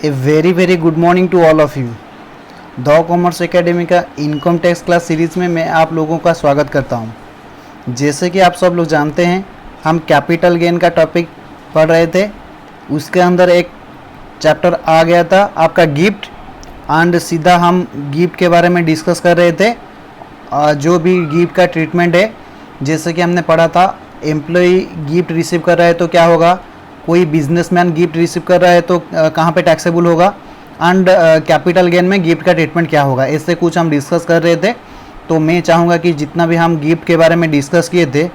A very good morning to all of you. The commerce academy का income tax class series में मैं आप लोगों का स्वागत करता हूं। जैसे कि आप सब लोग जानते हैं, हम कैपिटल गेन का टॉपिक पढ़ रहे थे। उसके अंदर एक चैप्टर आ गया था आपका गिफ्ट, एंड सीधा हम गिफ्ट के बारे में डिस्कस कर रहे थे। जो भी गिफ्ट का ट्रीटमेंट है, जैसे कि हमने पढ़ा था, एम्प्लॉई गिफ्ट रिसीव कर रहा है तो क्या होगा, कोई बिजनेसमैन गिफ्ट रिसीव कर रहा है तो कहाँ पे टैक्सेबल होगा, एंड कैपिटल गेन में गिफ्ट का ट्रीटमेंट क्या होगा, ऐसे कुछ हम डिस्कस कर रहे थे। तो मैं चाहूँगा कि जितना भी हम गिफ्ट के बारे में डिस्कस किए थे,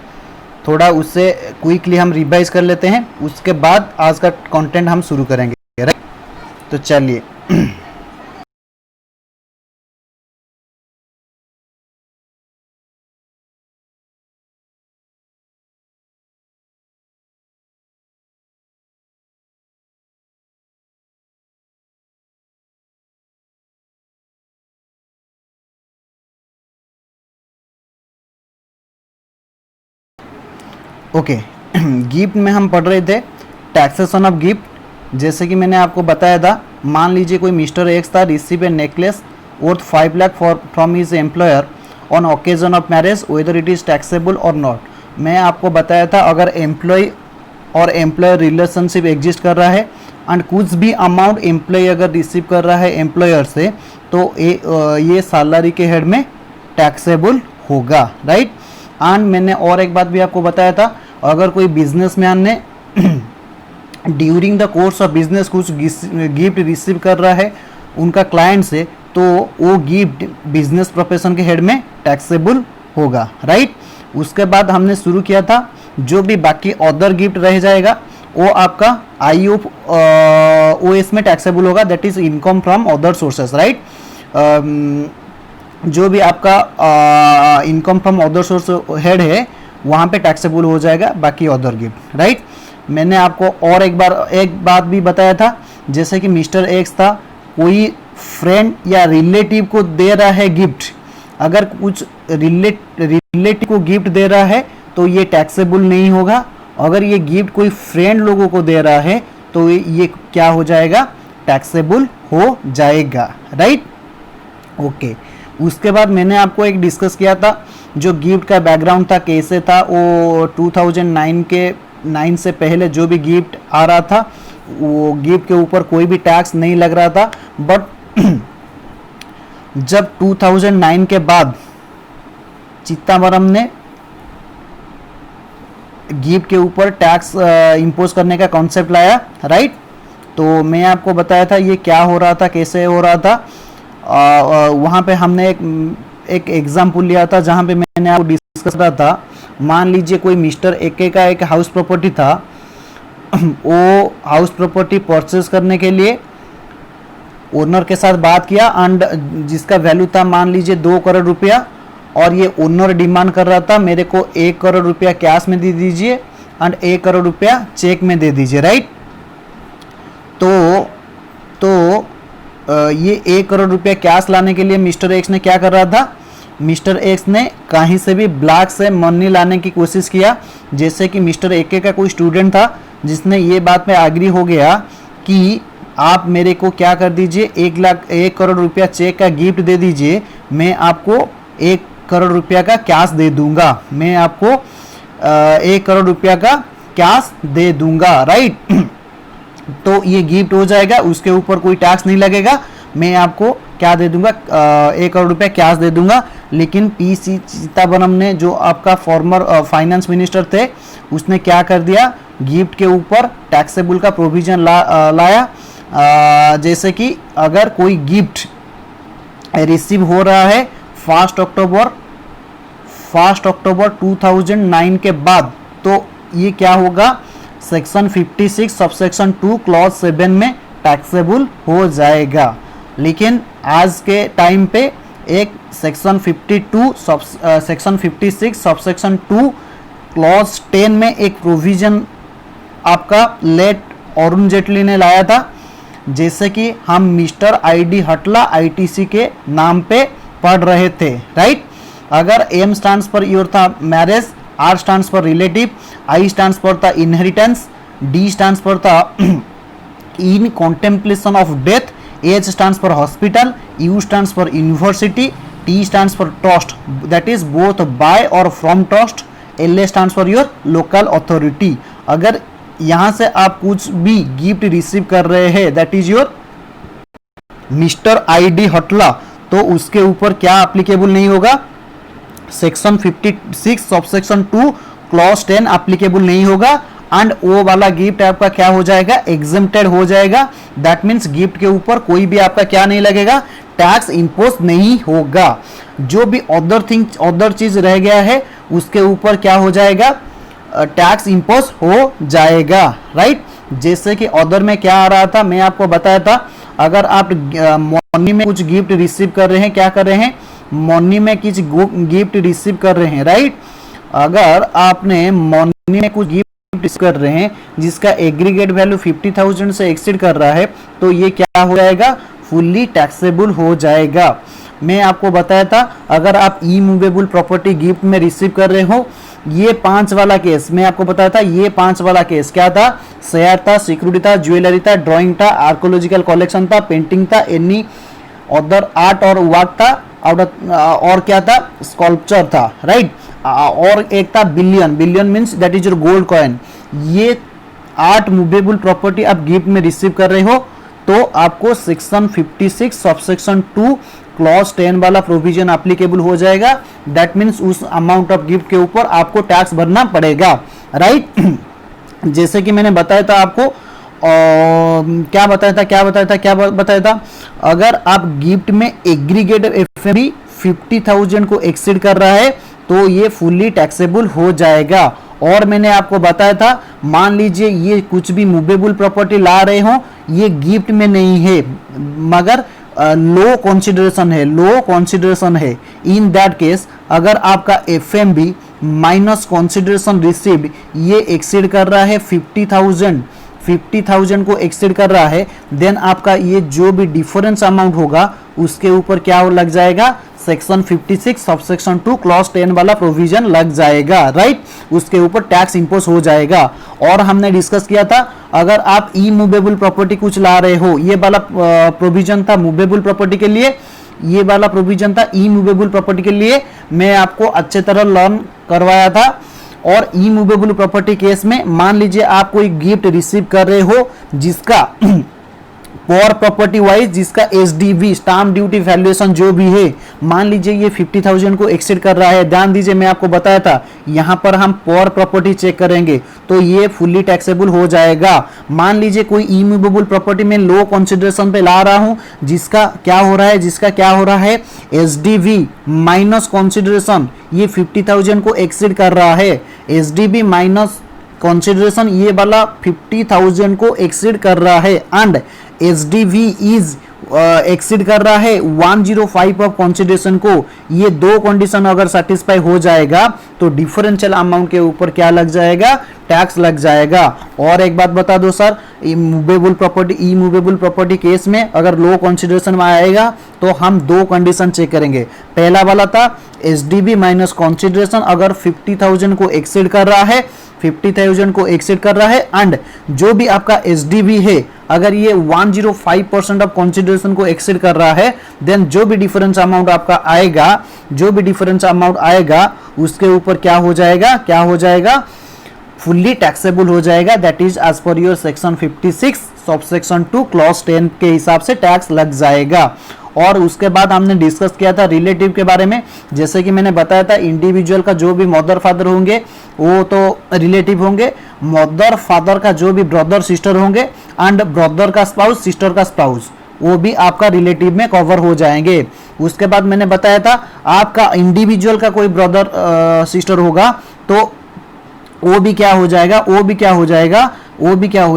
थोड़ा उससे क्विकली हम रिवाइज कर लेते हैं। उसके बाद आज का कंटेंट हम शुरू करेंगे, राइट। तो चलिए ओके। गिफ्ट में हम पढ़ रहे थे टैक्सेशन ऑफ गिफ्ट। जैसे कि मैंने आपको बताया था, मान लीजिए कोई मिस्टर एक्स था, receive A necklace worth 5 lakh from his employer on occasion of marriage, whether it is taxable और नॉट। मैं आपको बताया था, अगर एम्प्लॉय और एम्प्लॉयर रिलेशनशिप एग्जिस्ट कर रहा है एंड कुछ भी अमाउंट एम्प्लॉय अगर रिसीव कर रहा है एम्प्लॉयर से, तो ये सैलरी के हेड में टैक्सेबल होगा, राइट। एंड मैंने और एक बात भी आपको बताया था, अगर कोई बिजनेसमैन ने during the course of business कुछ गिफ्ट रिसीव कर रहा है उनका क्लाइंट से, तो वो गिफ्ट बिजनेस प्रोफेशन के हेड में टैक्सेबल होगा, राइट। उसके बाद हमने शुरू किया था, जो भी बाकी अदर गिफ्ट रह जाएगा वो आपका IOS में टैक्सेबल होगा, that is income from other sources, right. जो भी आपका income from other source head है वहाँ पे टैक्सेबल हो जाएगा बाकी अदर गिफ्ट, राइट। मैंने आपको और एक बात भी बताया था, जैसे कि मिस्टर एक्स था, कोई फ्रेंड या रिलेटिव को दे रहा है गिफ्ट, अगर कुछ रिलेटिव को गिफ्ट दे रहा है तो ये टैक्सेबल नहीं होगा। अगर ये गिफ्ट कोई फ्रेंड लोगों को दे रहा है तो ये क्या हो जाएगा, टैक्सेबल हो जाएगा, राइट। ओके। उसके बाद मैंने आपको एक डिस्कस किया था, जो गिफ्ट का बैकग्राउंड था, कैसे था वो 2009 से पहले जो भी गिफ्ट आ रहा था वो गिफ्ट के ऊपर कोई भी टैक्स नहीं लग रहा था। बट जब 2009 के बाद चिदम्बरम ने गिफ्ट के ऊपर टैक्स इम्पोज करने का कॉन्सेप्ट लाया, राइट। तो मैं आपको बताया था ये क्या हो रहा था, कैसे हो रहा था। वहाँ पे हमने एक एग्जाम्पल लिया था जहाँ पे मैंने आपको डिस्कस करा था। मान लीजिए कोई मिस्टर ए का एक हाउस प्रॉपर्टी था, वो हाउस प्रॉपर्टी परचेज करने के लिए ओनर के साथ बात किया, एंड जिसका वैल्यू था मान लीजिए 2 करोड़ रुपया, और ये ओनर डिमांड कर रहा था मेरे को 1 करोड़ रुपया कैश में दे दीजिए एंड 1 करोड़ रुपया चेक में दे दीजिए, राइट। तो ये 1 करोड़ रुपया कैश लाने के लिए मिस्टर एक्स ने क्या कर रहा था, मिस्टर एक्स ने कहीं से भी ब्लैक से मनी लाने की कोशिश किया। जैसे कि मिस्टर ए का कोई स्टूडेंट था जिसने ये बात पे एग्री हो गया कि आप मेरे को क्या कर दीजिए, 1 करोड़ रुपया चेक का गिफ्ट दे दीजिए, मैं आपको 1 करोड़ रुपया का कैश दे दूंगा, मैं आपको 1 करोड़ रुपया का कैश दे दूंगा, राइट। तो ये गिफ्ट हो जाएगा, उसके ऊपर कोई टैक्स नहीं लगेगा, मैं आपको क्या दे दूंगा, 1 करोड़ रुपया कैश दे दूंगा। लेकिन PC चिदम्बरम ने, जो आपका फॉर्मर फाइनेंस मिनिस्टर थे, उसने क्या कर दिया, गिफ्ट के ऊपर टैक्सेबल का प्रोविजन लाया। जैसे कि अगर कोई गिफ्ट रिसीव हो रहा है 1 अक्टूबर 2009 के बाद, तो ये क्या होगा, सेक्शन 56 सबसेक्शन 2 क्लॉज 7 में टैक्सेबल हो जाएगा। लेकिन आज के टाइम पे एक सेक्शन 56 सबसेक्शन 2 क्लॉज 10 में एक प्रोविजन आपका लेट अरुण जेटली ने लाया था, जैसे कि हम मिस्टर ID हटला ITC के नाम पे पढ़ रहे थे, राइट। अगर M स्टैंड्स पर योर था मैरिज, R स्टैंड्स पर रिलेटिव, I स्टैंड्स पर था इनहेरिटेंस, D स्टैंड्स पर था in contemplation of death. H stands for hospital, U stands for university, T stands for trust, that is both by or from trust, LA stands for your local authority. अगर यहाँ से आप कुछ भी gift receive कर रहे हैं, that is your mister ID हटला, तो उसके ऊपर क्या एप्लीकेबल नहीं होगा, सेक्शन 56 सबसेक्शन 2 क्लॉज 10 एप्लीकेबल नहीं होगा, एंड वो वाला गिफ्ट आपका क्या हो जाएगा, एग्जेम्प्टेड हो जाएगा. दैट मीन्स गिफ्ट के ऊपर कोई भी आपका क्या नहीं लगेगा, टैक्स इंपोज नहीं होगा. जो भी अदर चीज रह गया है उसके ऊपर क्या हो जाएगा, टैक्स इंपोज हो जाएगा. राइट, जैसे कि अदर में क्या आ रहा था, मैं आपको बताया था, अगर आप मनी में कुछ गिफ्ट रिसीव कर रहे हैं, क्या कर रहे हैं, मनी में कुछ गिफ्ट रिसीव कर रहे हैं. राइट, अगर आपने मनी में कुछ गिफ्ट कर रहे हैं जिसका एग्रीगेट वैल्यू 50,000 से एक्सीड कर रहा है, तो ये क्या हो जाएगा, फुल्ली टैक्सेबल हो जाएगा. मैं आपको बताया था, अगर आप ई मूवेबल प्रॉपर्टी गिफ्ट में रिसीव कर रहे हो, ये 5 वाला केस मैं आपको बताया था, ये 5 वाला केस क्या था, शेयर था, सिक्योरिटी था, ज्वेलरी था, ड्राइंग था, आर्कोलॉजिकल कलेक्शन था, पेंटिंग था, एनी अदर आर्ट और वर्क था, और क्या था, स्कल्पचर था. राइट, और एक था billion means that is your gold coin. ये 8 मूवेबल प्रॉपर्टी आप गिफ्ट में रिसीव कर रहे हो, तो आपको सेक्शन 56 सबसेक्शन 2 क्लॉज 10 वाला प्रोविजन एप्लीकेबल हो जाएगा. दैट मीन्स उस अमाउंट ऑफ गिफ्ट के ऊपर आपको टैक्स भरना पड़ेगा. राइट, जैसे कि मैंने बताया था आपको, क्या बताया था, अगर आप गिफ्ट में एग्रीगेट एफएमबी 50,000 को एक्सीड कर रहा है, तो ये फुल्ली टैक्सेबल हो जाएगा. और मैंने आपको बताया था, मान लीजिए ये कुछ भी मूवेबल प्रॉपर्टी ला रहे हो, ये गिफ्ट में नहीं है मगर लो कंसिडरेशन है. इन दैट केस अगर आपका एफएमबी माइनस कंसिडरेशन रिसीव्ड ये एक्सीड कर रहा है 50,000 को एक्सीड कर रहा है, देन आपका ये जो भी डिफरेंस अमाउंट होगा उसके ऊपर क्या लग जाएगा, सेक्शन 56 सबसेक्शन 2 क्लॉज 10 वाला प्रोविजन लग जाएगा. राइट, उसके ऊपर टैक्स इंपोज हो जाएगा. और हमने डिस्कस किया था, अगर आप ई मूवेबल प्रॉपर्टी कुछ ला रहे हो, ये वाला प्रोविजन था मूवेबल प्रॉपर्टी के लिए, ये वाला प्रोविजन था ई मूवेबल प्रॉपर्टी के लिए, मैं आपको अच्छे तरह लर्न करवाया था. और ई मूवेबल प्रॉपर्टी केस में मान लीजिए आप कोई गिफ्ट रिसीव कर रहे हो जिसका पॉर प्रॉपर्टी वाइज जिसका एसडीवी स्टाम्प ड्यूटी वैल्यूएशन जो भी है, मान लीजिए ये 50,000 को एक्सीड कर रहा है. ध्यान दीजिए, मैं आपको बताया था, यहाँ पर हम पॉर प्रॉपर्टी चेक करेंगे तो ये फुल्ली टैक्सेबल हो जाएगा. मान लीजिए कोई ई मूवेबल प्रॉपर्टी में लो कंसिडरेशन पे ला रहा हूं, जिसका क्या हो रहा है, एसडीवी माइनस कंसिडरेशन, ये 50,000 को एक्सीड कर रहा है. एसडीवी माइनस कंसिडरेशन ये वाला 50,000 को एक्सीड कर रहा है, एंड एसडीवी इज एक्सीड कर रहा है 105 ऑफ कंसिडरेशन को. ये दो कंडीशन अगर सेटिस्फाई हो जाएगा तो डिफरेंशियल अमाउंट के ऊपर क्या लग जाएगा, टैक्स लग जाएगा. और एक बात बता दो सर, ई मूवेबल प्रॉपर्टी केस में अगर लो कंसिडरेशन में आएगा तो हम 2 कंडीशन चेक करेंगे. पहला वाला था एसडीबी माइनस कंसिडरेशन अगर 50,000 को एक्सीड कर रहा है, 50,000 को एक्सीड कर रहा है, एंड जो भी आपका एसडीबी है अगर ये 105% ऑफ कंसिडरेशन को एक्सीड कर रहा है, देन जो भी डिफरेंस अमाउंट आपका आएगा उसके ऊपर क्या हो जाएगा, फुल्ली टैक्सेबल हो जाएगा. That is as per your section 56 subsection 2 clause 10 के हिसाब से टैक्स लग जाएगा. और उसके बाद हमने डिस्कस किया था रिलेटिव के बारे में. जैसे कि मैंने बताया था, इंडिविजुअल का जो भी मदर फादर होंगे वो तो रिलेटिव होंगे, मदर फादर का जो भी ब्रदर सिस्टर होंगे, एंड ब्रदर का स्पाउस सिस्टर का स्पाउस, वो भी आपका रिलेटिव में कवर हो जाएंगे. उसके बाद मैंने बताया था, आपका इंडिविजुअल का कोई ब्रदर सिस्टर होगा तो वो भी क्या हो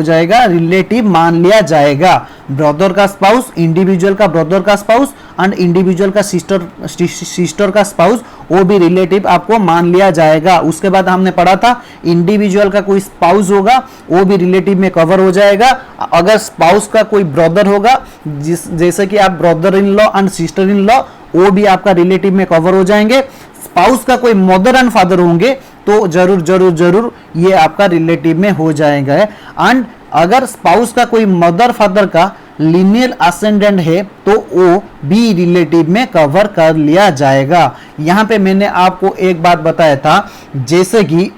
जाएगा, रिलेटिव मान लिया जाएगा. ब्रदर का स्पाउस, इंडिविजुअल का ब्रदर का स्पाउस, एंड इंडिविजुअल का सिस्टर का स्पाउस, वो भी रिलेटिव आपको मान लिया जाएगा. उसके बाद हमने पढ़ा था, इंडिविजुअल का कोई स्पाउस होगा वो भी रिलेटिव में कवर हो जाएगा. अगर स्पाउस का कोई ब्रदर होगा, जैसे कि आप brother in law and sister in law, वो भी आपका रिलेटिव में कवर हो जाएंगे. स्पाउस का कोई मदर एंड फादर होंगे तो जरूर ये आपका रिलेटिव में हो जाएगा. एंड अगर स्पाउस का कोई मदर फादर का लीनियर असेंडेंट है तो वो बी रिलेटिव में कवर कर लिया जाएगा। यहां पे मैंने आपको एक बात बताया था, जैसे कि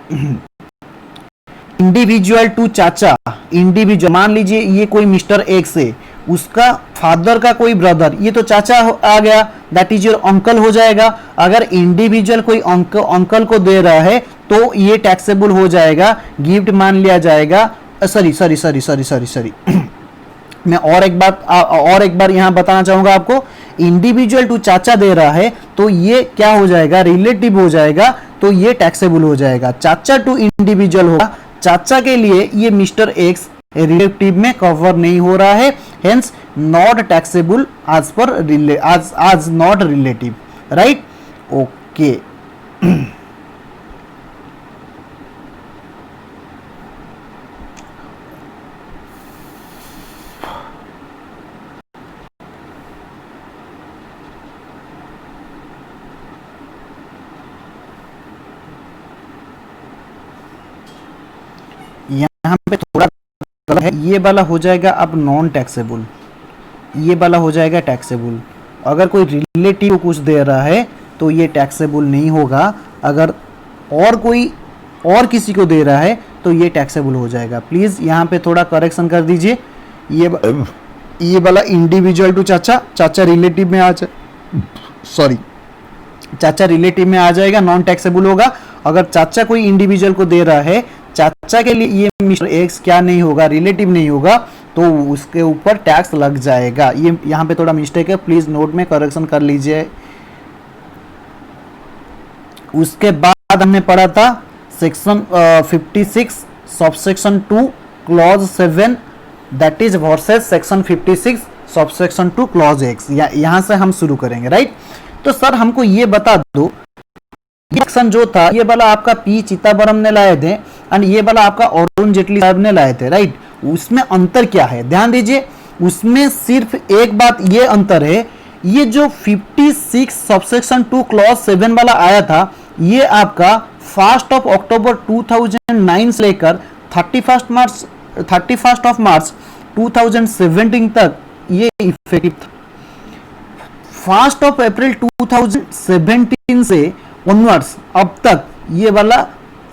इंडिविजुअल टू चाचा, इंडिविजुअल, मान लीजिए ये कोई मिस्टर एक्स है, उसका फादर का कोई ब्रदर, ये तो चाचा आ गया, दैट इज योर अंकल हो जाएगा। अगर इंडिविजुअल कोई अंकल को दे रहा है तो ये टैक्सेबल हो जाएगा, गिफ्ट मान लिया जाएगा। सॉरी मैं और एक बार यहां बताना चाहूंगा आपको, इंडिविजुअल टू चाचा दे रहा है तो ये क्या हो जाएगा, रिलेटिव हो जाएगा, तो ये टैक्सेबल हो जाएगा। चाचा टू इंडिविजुअल होगा, चाचा के लिए ये मिस्टर एक्स रिलेटिव में कवर नहीं हो रहा है, हेंस नॉट टैक्सेबल आज पर आज नॉट रिलेटिव, राइट। ओके यहाँ पे थोड़ा है, ये वाला हो जाएगा अब नॉन टैक्सेबल, ये वाला हो जाएगा टैक्सेबल। अगर कोई रिलेटिव कुछ दे रहा है तो ये टैक्सेबल नहीं होगा, अगर और कोई और किसी को दे रहा है तो ये टैक्सेबल हो जाएगा। प्लीज यहाँ पे थोड़ा करेक्शन कर दीजिए, ये वाला इंडिविजुअल टू चाचा, चाचा रिलेटिव में आ जाए, सॉरी चाचा रिलेटिव में आ जाएगा, नॉन टैक्सेबल होगा। अगर चाचा कोई इंडिविजुअल को दे रहा है, चाचा के लिए ये मिस्टर एक्स क्या नहीं होगा, रिलेटिव नहीं होगा, तो उसके ऊपर टैक्स लग जाएगा। ये यहाँ पे थोड़ा मिस्टेक है, प्लीज नोट में करेक्शन कर लीजिए। उसके बाद हमने पढ़ा था section 56 subsection 2 clause 7, that is versus section 56 subsection 2 clause x. यहाँ से हम शुरू करेंगे, राइट। तो सर हमको ये बता दो, सेक्शन जो था ये वाला आपका पी चिदंबरम ने लाए थे एंड ये वाला आपका अरुण जेटली साहब ने लाए थे, राइट। उसमें अंतर क्या है, ध्यान दीजिए। उसमें सिर्फ एक बात ये अंतर है, ये जो 56 सबसेक्शन 2 क्लॉज 7 वाला आया था, ये आपका 1 अक्टूबर 2009 से लेकर 31 मार्च 2017 तक ये इफेक्टिव था। 1 अप्रैल 2017 से ऑनवर्ड्स अब तक ये वाला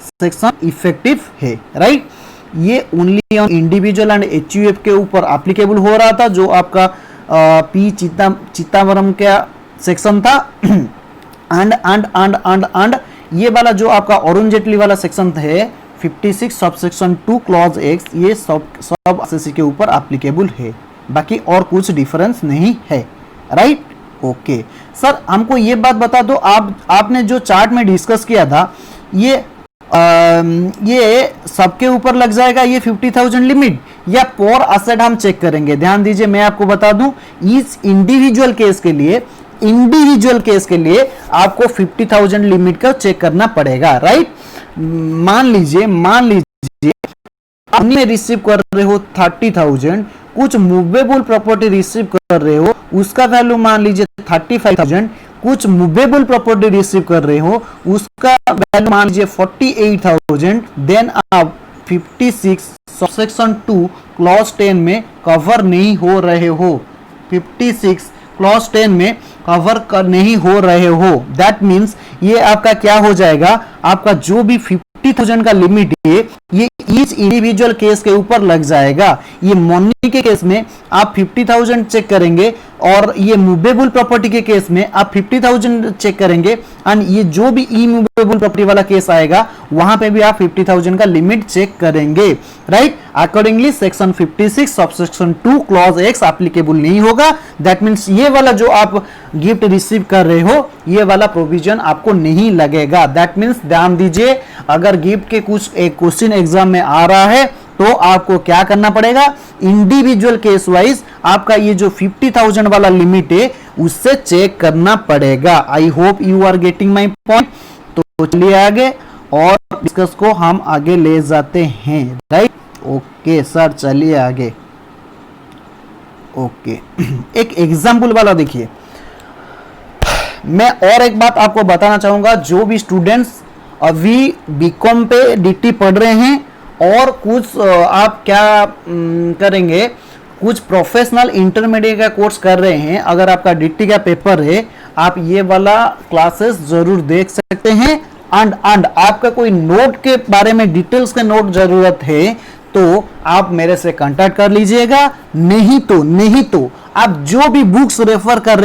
सेक्शन इफेक्टिव है, राइट। ये only on individual and HUF के ऊपर एप्लीकेबल हो रहा था, जो आपका पी चिदंबरम का सेक्शन था। एंड ये वाला जो आपका अरुण जेटली वाला सेक्शन है 56 सबसेक्शन 2 क्लॉज एक्स, ये सब एसएससी के ऊपर एप्लीकेबल है, बाकी और कुछ डिफरेंस नहीं है, राइट। ओके सर हमको ये बात बता दो, आपने जो चार्ट में डिस्कस किया था, ये सबके ऊपर लग जाएगा ये 50,000 लिमिट, या पर असेट हम चेक करेंगे। ध्यान दीजिए, मैं आपको बता दूं, इस इंडिविजुअल केस के लिए आपको 50,000 लिमिट का चेक करना पड़ेगा, राइट। मान लीजिए आपने रिसीव कर रहे हो 30,000, कुछ मूवेबल प्रॉपर्टी रिसीव कर रहे हो, उसका वैल्यू मान लीजिए 35,000, कुछ मूवेबल प्रॉपर्टी रिसीव कर रहे हो, उसका वैल्यू मान लीजिए 48,000, देन आप 56 सबसेक्शन 2 क्लॉज 10 में कवर नहीं हो रहे हो, 56 क्लॉज 10 में कवर नहीं हो रहे हो। दैट मीन्स ये आपका क्या हो जाएगा, आपका जो भी 50,000 का लिमिट है ये ईच इंडिविजुअल केस के ऊपर लग जाएगा। ये मनी के केस में आप 50,000 चेक करेंगे, और ये मूवेबल प्रॉपर्टी के केस में आप 50,000 चेक करेंगे, एंड ये जो भी इमूवेबल प्रॉपर्टी वाला केस आएगा वहां पे भी आप 50,000 का लिमिट चेक करेंगे, right. Accordingly section 56 subsection 2 clause x applicable नहीं होगा। दैट मीन्स ये वाला जो आप गिफ्ट रिसीव कर रहे हो, ये वाला प्रोविजन आपको नहीं लगेगा। दैट मीन्स ध्यान दीजिए, अगर गिफ्ट के कुछ एक क्वेश्चन एग्जाम में आ रहा है तो आपको क्या करना पड़ेगा, इंडिविजुअल केस वाइज आपका ये जो 50,000 वाला लिमिट है उससे चेक करना पड़ेगा। I hope you are getting my point. तो चलिए आगे और डिस्कस को हम आगे ले जाते हैं, राइट। ओके सर चलिए आगे। ओके एक एग्जाम्पल वाला देखिए, मैं और एक बात आपको बताना चाहूंगा, जो भी स्टूडेंट्स अभी बीकॉम पे डीटी पढ़ रहे हैं और कुछ आप क्या करेंगे, कुछ प्रोफेशनल इंटरमीडिएट का कोर्स कर रहे हैं, अगर आपका डिट्टी का पेपर है, आप ये वाला क्लासेस जरूर देख सकते हैं। एंड आपका कोई नोट के बारे में डिटेल्स के नोट जरूरत है तो आप मेरे से कांटेक्ट कर लीजिएगा। नहीं तो आप जो भी बुक्स रेफर कर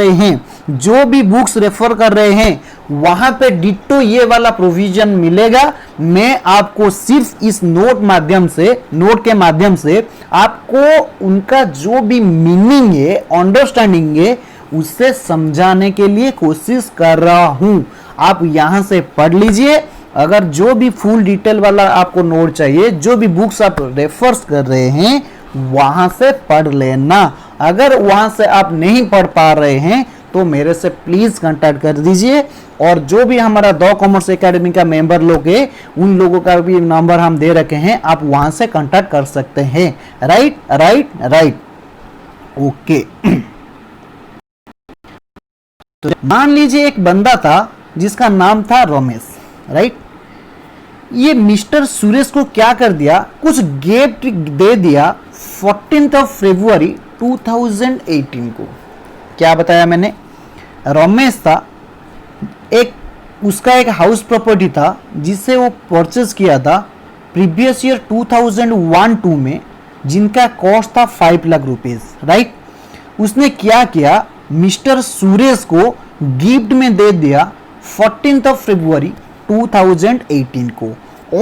रहे हैं वहां पे डिट्टो ये वाला प्रोविजन मिलेगा। मैं आपको सिर्फ इस नोट के माध्यम से आपको उनका जो भी मीनिंग है, अंडरस्टैंडिंग है, उससे समझाने के लिए कोशिश कर रहा हूं। आप यहां से पढ़ लीजिए। अगर जो भी फुल डिटेल वाला आपको नोट चाहिए, जो भी बुक्स आप रेफर्स कर रहे हैं, वहां से पढ़ लेना। अगर वहां से आप नहीं पढ़ पा रहे हैं तो मेरे से प्लीज कांटेक्ट कर दीजिए। और जो भी हमारा द कॉमर्स एकेडमी का मेंबर लोग है, उन लोगों का भी नंबर हम दे रखे हैं, आप वहां से कांटेक्ट कर सकते हैं। Right okay. तो मान लीजिए एक बंदा था जिसका नाम था रमेश, राइट। ये मिस्टर सुरेश को क्या कर दिया, कुछ गिफ्ट दे दिया 14 फरवरी 2018 को। क्या बताया मैंने, रमेश था, उसका एक हाउस प्रॉपर्टी था जिसे वो परचेज किया था प्रीवियस ईयर 2001-2 में, जिनका कॉस्ट था 5 लाख रुपीज, राइट। उसने क्या किया, मिस्टर सुरेश को गिफ्ट में दे दिया 14 फरवरी 2018 को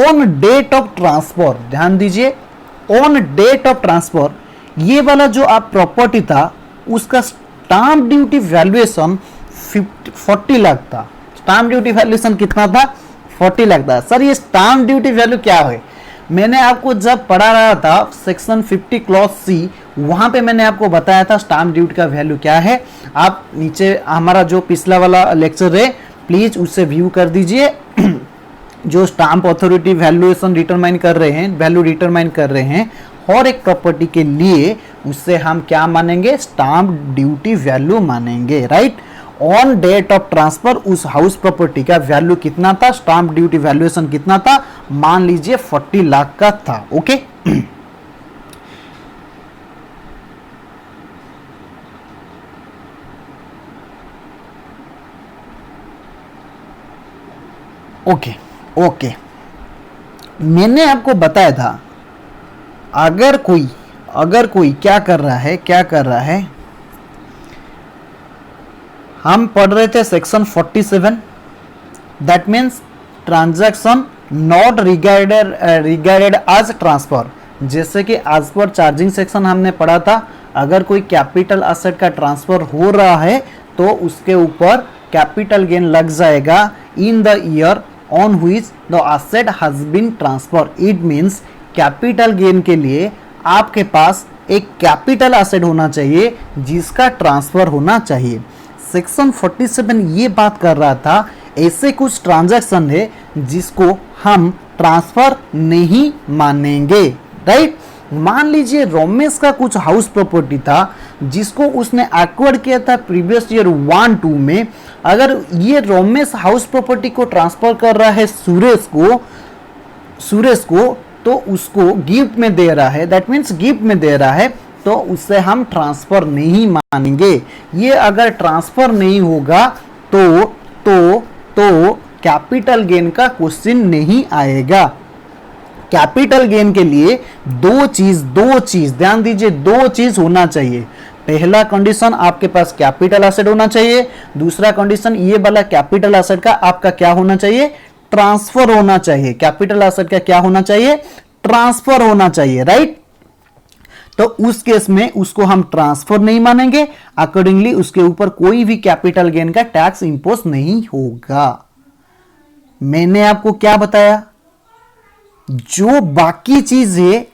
ऑन डेट ऑफ ट्रांसफर। ध्यान दीजिए, ऑन डेट ऑफ ट्रांसफर। ये वाला जो आप प्रॉपर्टी था उसका स्टाम्प ड्यूटी वैल्यूएशन 40 लाख था। स्टाम्प ड्यूटी वैल्यूएशन कितना था, 40 लाख था। सर ये स्टाम्प ड्यूटी वैल्यू क्या है, मैंने आपको जब पढ़ा रहा था सेक्शन 50 क्लॉज सी, वहां पे मैंने आपको बताया था स्टाम्प ड्यूटी का वैल्यू क्या है। आप नीचे हमारा जो पिछला वाला लेक्चर है प्लीज उससे व्यू कर दीजिए। जो स्टाम्प अथॉरिटी वैल्यूएशन डिटरमाइन कर रहे हैं, वैल्यू डिटरमाइन कर रहे हैं और एक प्रॉपर्टी के लिए, उससे हम क्या मानेंगे, स्टाम्प ड्यूटी वैल्यू मानेंगे, right. On date of transfer उस हाउस प्रॉपर्टी का वैल्यू कितना था, स्टाम्प ड्यूटी वैल्यूएशन कितना था, मान लीजिए 40 लाख का था। ओके ओके मैंने आपको बताया था, अगर कोई क्या कर रहा है, हम पढ़ रहे थे section 47, that means transaction not regarded as transfer. जैसे कि आज पर चार्जिंग सेक्शन हमने पढ़ा था, अगर कोई कैपिटल एसेट का ट्रांसफर हो रहा है तो उसके ऊपर कैपिटल गेन लग जाएगा in the year on which the asset has been transfer. It means capital gain के लिए आपके पास एक कैपिटल एसेट होना चाहिए जिसका ट्रांसफर होना चाहिए। सेक्शन 47 ये बात कर रहा था, ऐसे कुछ ट्रांजैक्शन है जिसको हम ट्रांसफर नहीं मानेंगे, राइट। मान लीजिए रमेश का कुछ हाउस प्रॉपर्टी था जिसको उसने एक्वायर्ड किया था प्रीवियस ईयर 1-2 में। अगर ये रमेश हाउस प्रॉपर्टी को ट्रांसफर कर रहा है सुरेश को तो उसको गिफ्ट में दे रहा है, दैट मीन्स गिफ्ट में दे रहा है, तो उससे हम ट्रांसफर नहीं मानेंगे। ये अगर ट्रांसफर नहीं होगा तो कैपिटल गेन का क्वेश्चन नहीं आएगा। कैपिटल गेन के लिए दो चीज ध्यान दीजिए, दो चीज होना चाहिए। पहला कंडीशन, आपके पास कैपिटल एसेट होना चाहिए। दूसरा कंडीशन, ये वाला कैपिटल एसेट का आपका क्या होना चाहिए, ट्रांसफर होना चाहिए। कैपिटल एसेट का क्या होना चाहिए, ट्रांसफर होना चाहिए, राइट। तो उस केस में उसको हम ट्रांसफर नहीं मानेंगे, अकॉर्डिंगली उसके ऊपर कोई भी कैपिटल गेन का टैक्स इंपोज नहीं होगा। मैंने आपको क्या बताया, जो बाकी चीज है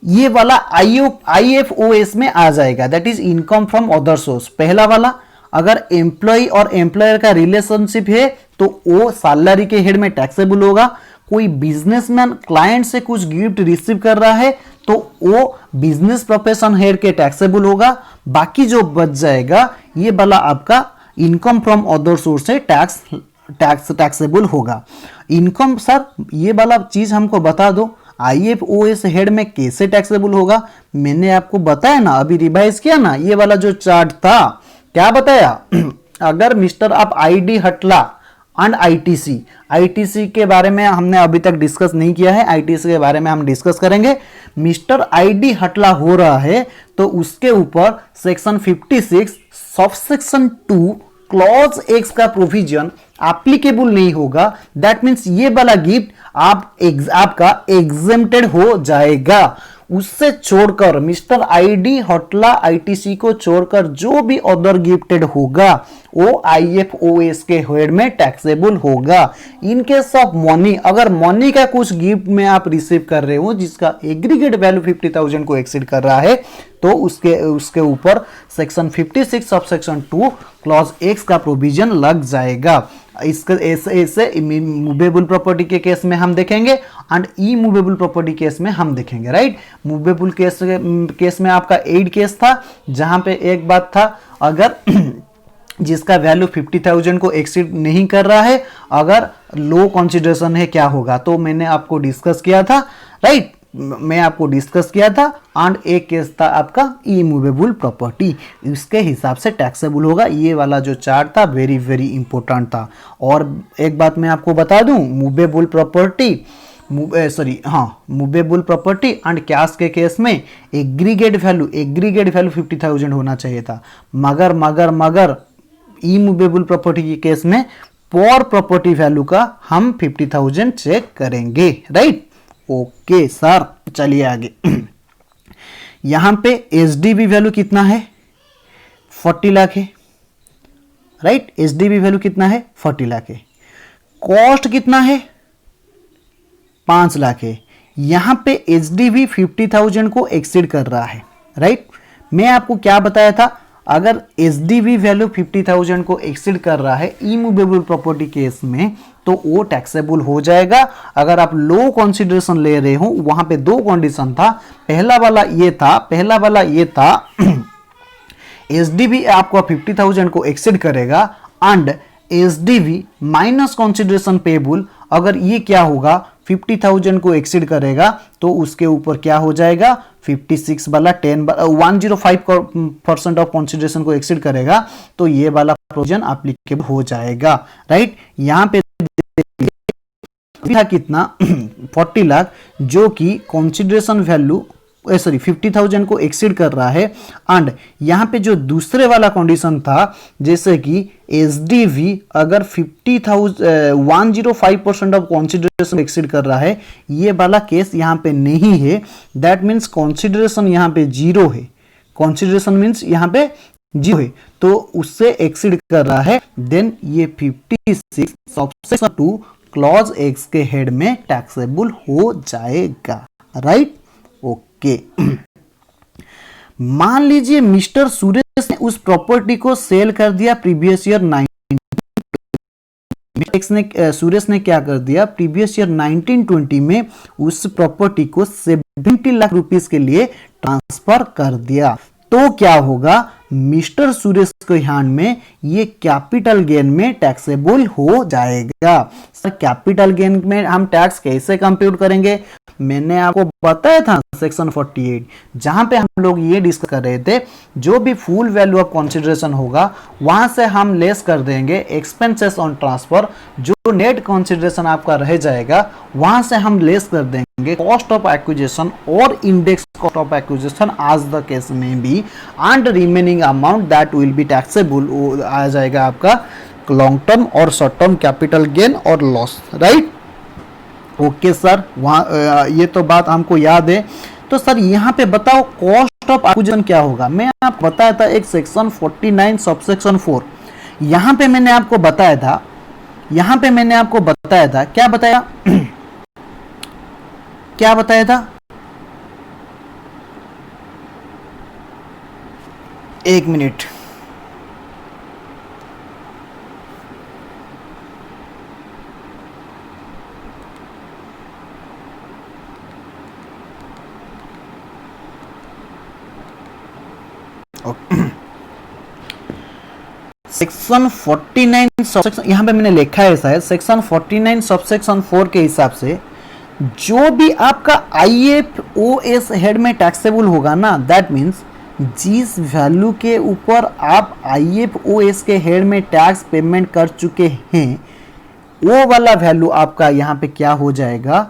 ये वाला IFOS में आ जाएगा, that is income from other source. पहला वाला, अगर एम्प्लॉय और एम्प्लॉयर का रिलेशनशिप है तो वो सैलरी के हेड में टैक्सेबल होगा। कोई बिजनेसमैन क्लाइंट से कुछ गिफ्ट रिसीव कर रहा है तो वो बिजनेस प्रोफेशन हेड के टैक्सेबल होगा। बाकी जो बच जाएगा ये वाला आपका इनकम फ्रॉम अदर सोर्स से टैक्सेबल होगा। इनकम, सर ये वाला चीज हमको बता दो, आईएफओएस हेड में कैसे टैक्सेबल होगा, मैंने आपको बताया ना, अभी रिवाइज किया ना, ये वाला जो चार्ट था, क्या बताया अगर मिस्टर आप आईडी हटला एंड आईटीसी, आईटीसी के बारे में हमने अभी तक डिस्कस नहीं किया है, आईटीसी के बारे में हम डिस्कस करेंगे। मिस्टर आईडी हटला हो रहा है तो उसके ऊपर सेक्शन 56 सबसेक्शन 2 क्लॉज एक्स का प्रोविजन एप्लीकेबल नहीं होगा। दैट मीन्स ये वाला गिफ्ट आपका एग्जेम्प्टेड हो जाएगा। उससे छोड़कर मिस्टर आईडी हटला आईटीसी को छोड़कर जो भी अदर गिफ्टेड होगा वो आईएफओएस के हेड में टैक्सेबल होगा। इन केस ऑफ मनी, अगर मनी का कुछ गिफ्ट में आप रिसीव कर रहे हो जिसका एग्रीगेट वैल्यू 50,000 को एक्सीड कर रहा है तो उसके ऊपर सेक्शन 56 सबसेक्शन 2 क्लॉज एक्स का प्रोविजन लग जाएगा। इसके ऐसे मूवेबल प्रॉपर्टी के केस में हम देखेंगे and E movable property case में हम देखेंगे, राइट। मूवेबल केस में आपका 8 केस था, जहां पे एक बात था, अगर जिसका वैल्यू 50,000 को एक्सीड नहीं कर रहा है, अगर लो कंसीडरेशन है क्या होगा, तो मैंने आपको डिस्कस किया था, राइट, मैं आपको डिस्कस किया था। एंड एक केस था आपका इमूवेबल प्रॉपर्टी, इसके हिसाब से टैक्सेबल होगा। ये वाला जो चार्ट था वेरी वेरी इंपॉर्टेंट था। और एक बात मैं आपको बता दूं, movable property movable property and cash के केस में एग्रीगेट वैल्यू 50,000 होना चाहिए था, मगर इमूवेबल प्रॉपर्टी के केस में पर प्रॉपर्टी वैल्यू का हम 50,000 चेक करेंगे, राइट। ओके सर, चलिए आगे। यहां पे एसडीबी वैल्यू कितना है, 40 लाख है, राइट। एसडीबी वैल्यू कितना है, 40 लाख है। कॉस्ट कितना है, 5 लाख है। यहां पे एसडीबी 50,000 को एक्सीड कर रहा है, राइट। मैं आपको क्या बताया था, अगर एसडीबी वैल्यू 50,000 को एक्सीड कर रहा है इमूवेबल प्रॉपर्टी केस में तो वो टैक्सेबल हो जाएगा। अगर आप लो कंसीडरेशन ले रहे हो, वहां पे 2 कंडीशन था। पहला वाला ये था एसडीबी आपको 50,000 को एक्सीड करेगा and SDB minus consideration payable, अगर ये क्या होगा 50,000 को एक्सीड करेगा तो उसके ऊपर क्या हो जाएगा, 56 वाला 105% ऑफ कंसीडरेशन को एक्सीड करेगा तो ये वाला प्रोविजन एप्लीकेबल हो जाएगा, राइट। यहां पे था कितना 40 लाख, जो कि कंसीडरेशन वैल्यू 50,000 को एक्सीड कर रहा है। एंड यहां पे जो दूसरे वाला कंडीशन था, जैसे कि एसडीवी अगर 105% ऑफ कंसीडरेशन एक्सीड कर रहा है, ये वाला केस यहां पे नहीं है। दैट मीन्स कंसीडरेशन यहां पे 0 है, कंसीडरेशन मीन्स यहां पे 0 है, तो उससे एक्सीड कर रहा है, देन ये 56 सबसेक्शन 2 क्लॉज एक्स के हेड में टैक्सेबल हो जाएगा, राइट। ओके मान लीजिए मिस्टर सुरेश ने उस प्रॉपर्टी को सेल कर दिया प्रीवियस ईयर सुरेश ने क्या कर दिया, प्रीवियस ईयर 1920 में उस प्रॉपर्टी को 70 लाख रुपीस के लिए ट्रांसफर कर दिया। तो क्या होगा, मिस्टर सुरेश के हैंड में ये कैपिटल गेन में टैक्सेबल हो जाएगा। सर कैपिटल गेन में हम टैक्स कैसे कंप्यूट करेंगे, मैंने आपको बताया था सेक्शन 48, जहां पे हम लोग ये डिस्कस कर रहे थे, जो भी फुल वैल्यू ऑफ कंसीडरेशन होगा वहां से हम लेस कर देंगे एक्सपेंसेस ऑन ट्रांसफर, जो नेट कंसीडरेशन आपका रह जाएगा वहां से हम लेस कर देंगे कॉस्ट ऑफ एक्विजिशन और index cost of acquisition as the case में भी, and remaining amount that will be taxable आ जाएगा आपका लॉन्ग टर्म और शॉर्ट टर्म कैपिटल गेन और लॉस, राइट। ओके सर, वहाँ ये तो बात हमको याद है। तो सर यहाँ पे बताओ कॉस्ट ऑफ एक्विजिशन क्या होगा, मैं आपको बताया था एक सेक्शन 49 सबसेक्शन 4, यहाँ पे मैंने आपको बताया था, क्या बताया क्या बताया था, एक मिनट, सेक्शन 49 सबसेक्शन यहाँ पे मैंने लिखा है शायद, सेक्शन 49 सबसेक्शन 4 के हिसाब से जो भी आपका IFOS हेड में टैक्सेबल होगा ना, दैट मीन्स जिस वैल्यू के ऊपर आप IFOS के हेड में टैक्स पेमेंट कर चुके हैं, वो वाला वैल्यू आपका यहाँ पे क्या हो जाएगा,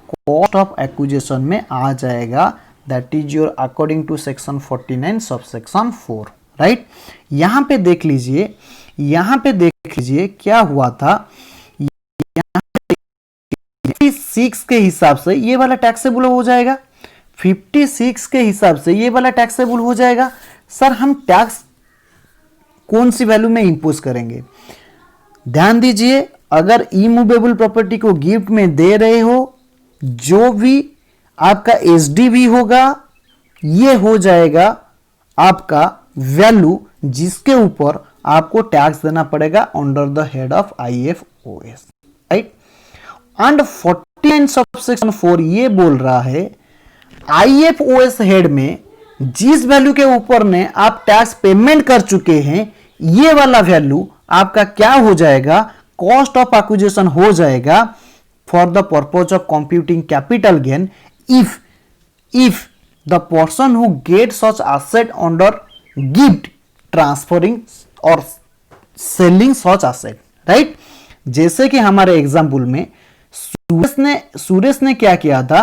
कॉस्ट ऑफ एक्विजिशन में आ जाएगा। That is your according to section 49 sub section 4, right. यहाँ पे देख लीजिए, यहाँ पे देख लीजिए क्या हुआ था। 56 के हिसाब से ये वाला टैक्सेबल हो जाएगा, 56 के हिसाब से ये वाला टैक्सेबल हो जाएगा। सर हम टैक्स कौन सी वैल्यू में इंपोज करेंगे? ध्यान दीजिए, अगर इमूवेबल प्रॉपर्टी को गिफ्ट में दे रहे हो, जो भी आपका SDV होगा ये हो जाएगा आपका वैल्यू जिसके ऊपर आपको टैक्स देना पड़ेगा under the head of IFOS, right. And 49 subsection 4 ये बोल रहा है IFOS हेड में जिस वैल्यू के ऊपर ने आप टैक्स पेमेंट कर चुके हैं, ये वाला वैल्यू आपका क्या हो जाएगा, कॉस्ट ऑफ एक्विजिशन हो जाएगा for the purpose of computing capital gain if the person who gets such asset under gift transferring or selling such asset, right। जैसे कि हमारे एग्जाम्पल में सुरेश ने क्या किया था,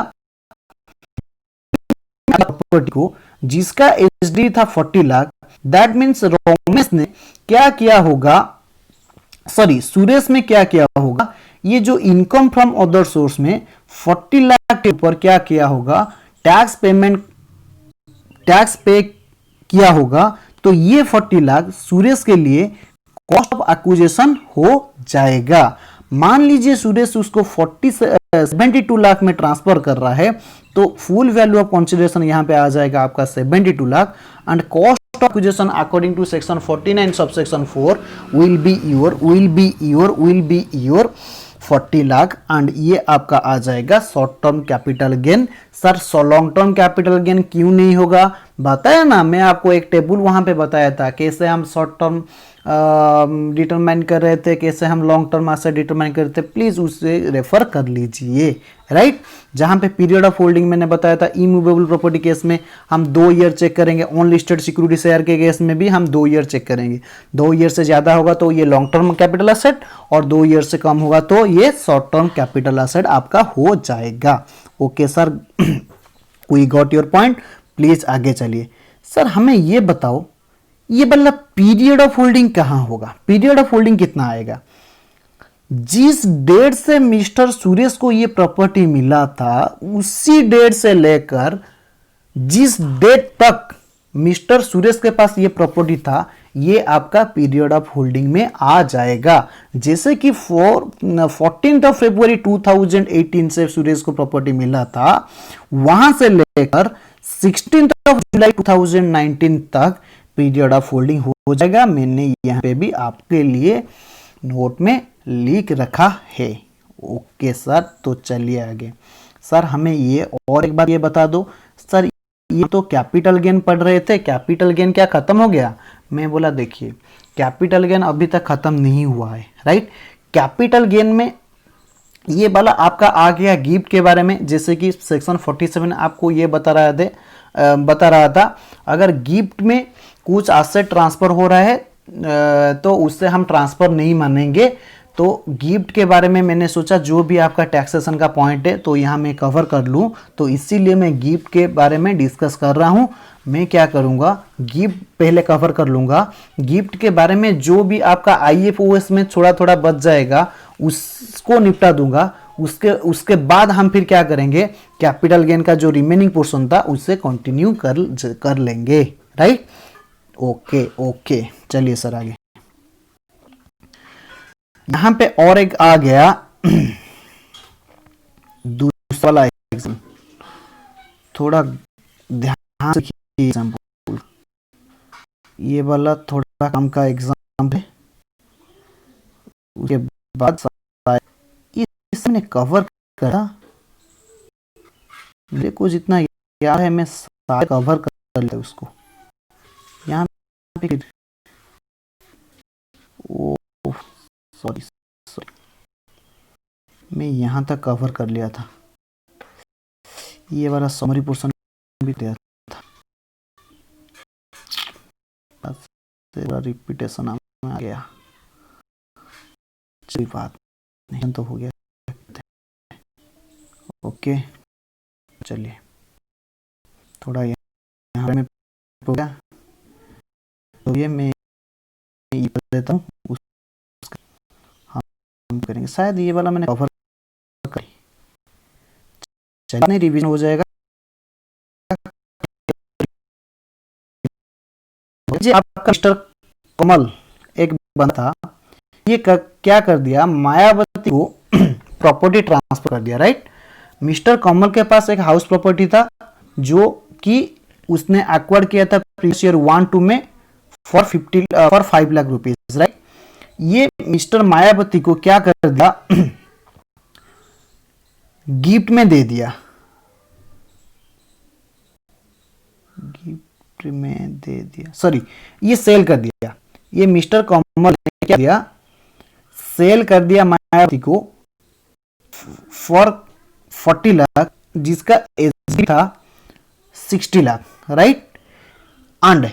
प्रॉपर्टी को जिसका एसडी था 40 लाख, दैट मीन्स रमेश ने क्या किया होगा, सॉरी सुरेश में क्या किया होगा, ये जो इनकम फ्रॉम अदर सोर्स में 40 लाख के ऊपर क्या किया होगा, टैक्स पे किया होगा। तो ये 40 लाख सुरेश के लिए कॉस्ट ऑफ एक्विजिशन हो जाएगा। मान लीजिए सुरेश उसको 72 लाख में ट्रांसफर कर रहा है, तो फुल वैल्यू ऑफ कंसीडरेशन यहां पे आ जाएगा आपका 72 lakh and cost of acquisition according to section 49 subsection 4 will be your 40 lakh and ये आपका आ जाएगा short term capital gain. Sir long term capital gain क्यों नहीं होगा? बताया ना, मैं आपको एक टेबल वहां पे बताया था कैसे हम शॉर्ट टर्म डिटरमाइन कर रहे थे, कैसे हम लॉन्ग टर्म एसेट डिटरमाइन कर रहे थे, प्लीज उसे रेफर कर लीजिए, राइट। जहां पे पीरियड ऑफ होल्डिंग मैंने बताया था, इमूवेबल प्रॉपर्टी केस में हम 2 ईयर चेक करेंगे, ऑन लिस्टेड सिक्योरिटी शेयर के केस में भी हम 2 ईयर चेक करेंगे। 2 ईयर से ज्यादा होगा तो ये लॉन्ग टर्म कैपिटल एसेट और 2 ईयर से कम होगा तो ये शॉर्ट टर्म कैपिटल एसेट आपका हो जाएगा। Okay sir, we got your point, please आगे चलिए। सर हमें ये बताओ, ये मतलब पीरियड ऑफ होल्डिंग कहां होगा, पीरियड ऑफ होल्डिंग कितना आएगा? जिस डेट से मिस्टर सुरेश को ये प्रॉपर्टी मिला था उसी डेट से लेकर जिस डेट तक मिस्टर सुरेश के पास ये प्रॉपर्टी था, ये आपका पीरियड ऑफ होल्डिंग में आ जाएगा। जैसे कि 14 फरवरी 2018 से सुरेश को प्रॉपर्टी मिला था, वहां से लेकर 16 जुलाई 2019 तक पीरियड ऑफ होल्डिंग हो जाएगा। मैंने यहाँ पे भी आपके लिए नोट में लिख रखा है। ओके सर, तो चलिए आगे। सर हमें ये और एक बात ये बता दो, सर ये तो कैपिटल गेन पढ़ रहे थे, कैपिटल गेन क्या खत्म हो गया? मैं बोला देखिए कैपिटल गेन अभी तक खत्म नहीं हुआ है, राइट। कैपिटल गेन में ये वाला आपका आ गया गिफ्ट के बारे में, जैसे कि सेक्शन 47 आपको ये बता रहा था अगर गिफ्ट में कुछ एसेट ट्रांसफर हो रहा है तो उससे हम ट्रांसफर नहीं मानेंगे। तो गिफ्ट के बारे में मैंने सोचा जो भी आपका टैक्सेशन का पॉइंट है तो यहाँ मैं कवर कर लूँ, तो इसीलिए मैं गिफ्ट के बारे में डिस्कस कर रहा हूँ। मैं क्या करूँगा, गिफ्ट पहले कवर कर लूँगा, गिफ्ट के बारे में जो भी आपका IFOS में थोड़ा थोड़ा बच जाएगा उसको निपटा दूंगा। उसके बाद हम फिर क्या करेंगे, कैपिटल गेन का जो रिमेनिंग पोर्शन था उससे कंटिन्यू कर लेंगे, राइट। ओके चलिए सर आगे। यहां पे और एक आ गया दूसरा वाला एग्जाम, थोड़ा ध्यान से एग्जाम्पल, ये वाला थोड़ा कम का एग्जाम है। उसके बाद इसने कवर करा, मेरे को जितना याद है मैं सारे कवर कर लिया उसको। यहाँ पे सॉरी मैं यहाँ तक कवर कर लिया था। ये वाला समरी पोर्शन भी दिया था, रिपीटेशन आ गया, कोई बात नहीं, तो हो गया। ओके चलिए थोड़ा यहाँ में हो गया, तो ये मैं कर देता हूँ, हम करेंगे। शायद ये वाला मैंने कवर कर, चलिए रिवीजन हो जाएगा। जी आपका मिस्टर कमल एक बंदा था, ये क्या कर दिया, मायावती को प्रॉपर्टी ट्रांसफर कर दिया, राइट। मिस्टर कमल के पास एक हाउस प्रॉपर्टी था जो कि उसने एक्वायर किया था प्रीवियस ईयर 1-2 में फॉर 5 लाख रुपीज, राइट। ये मिस्टर मायावती को क्या कर दिया, गिफ्ट में दे दिया, गिफ्ट में दे दिया, सॉरी ये सेल कर दिया। ये मिस्टर कमल ने क्या दिया, सेल कर दिया मायावती को फॉर 40 लाख, जिसका एसडी था 60 लाख, राइट। एंड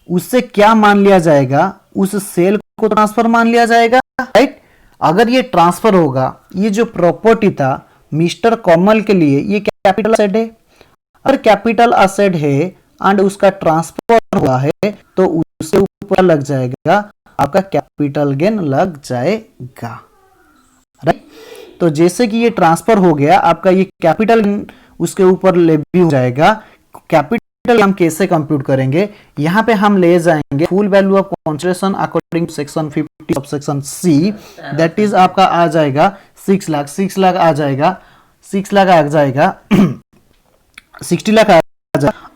उससे क्या मान लिया जाएगा, उस सेल को ट्रांसफर मान लिया जाएगा, राइट। अगर ये ट्रांसफर होगा, ये जो प्रॉपर्टी था मिस्टर कमल के लिए ये कैपिटल एसेट है, अगर कैपिटल एसेट है एंड उसका ट्रांसफर हुआ है तो उसके ऊपर लग जाएगा आपका कैपिटल गेन लग जाएगा, राइट। तो जैसे कि ये ट्रांसफर हो गया, आपका ये कैपिटल गेन उसके ऊपर लेवी हो जाएगा। कैपिटल हम कैसे कंप्यूट करेंगे, यहाँ पे हम ले जाएंगे full value of consideration according to section 50 subsection C, that is आपका आ जाएगा 6 लाख, 6 लाख आ जाएगा, 6 लाख आ जाएगा 60 लाख आ जाएगा।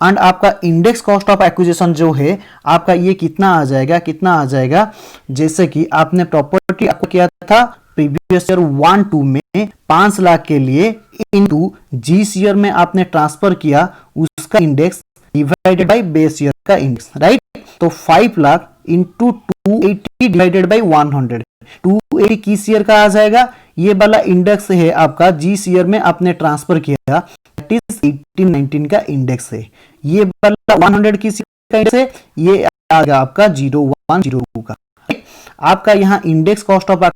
एंड आपका इंडेक्स कॉस्ट ऑफ एक्विजिशन जो है आपका ये कितना आ जाएगा, कितना आ जाएगा, जैसे कि आपने प्रॉपर्टी आपको किया था प्रीवियस ईयर 1-2 में 5 लाख के लिए, इनटू जिस ईयर में आपने ट्रांसफर किया उसका index divided by base year का इंडेक्स, राइट। तो 5 लाख इंटू 280 डिवाइडेड बाय 100, 280 किस ईयर का आ जाएगा, ये वाला इंडेक्स है आपका जिस ईयर में आपने ट्रांसफर किया, दैट इज 18-19 का इंडेक्स है। ये वाला 100 किस ईयर का इंडेक्स है, ये आ गया आपका 0102 का। आपका यहाँ इंडेक्स कॉस्ट ऑफ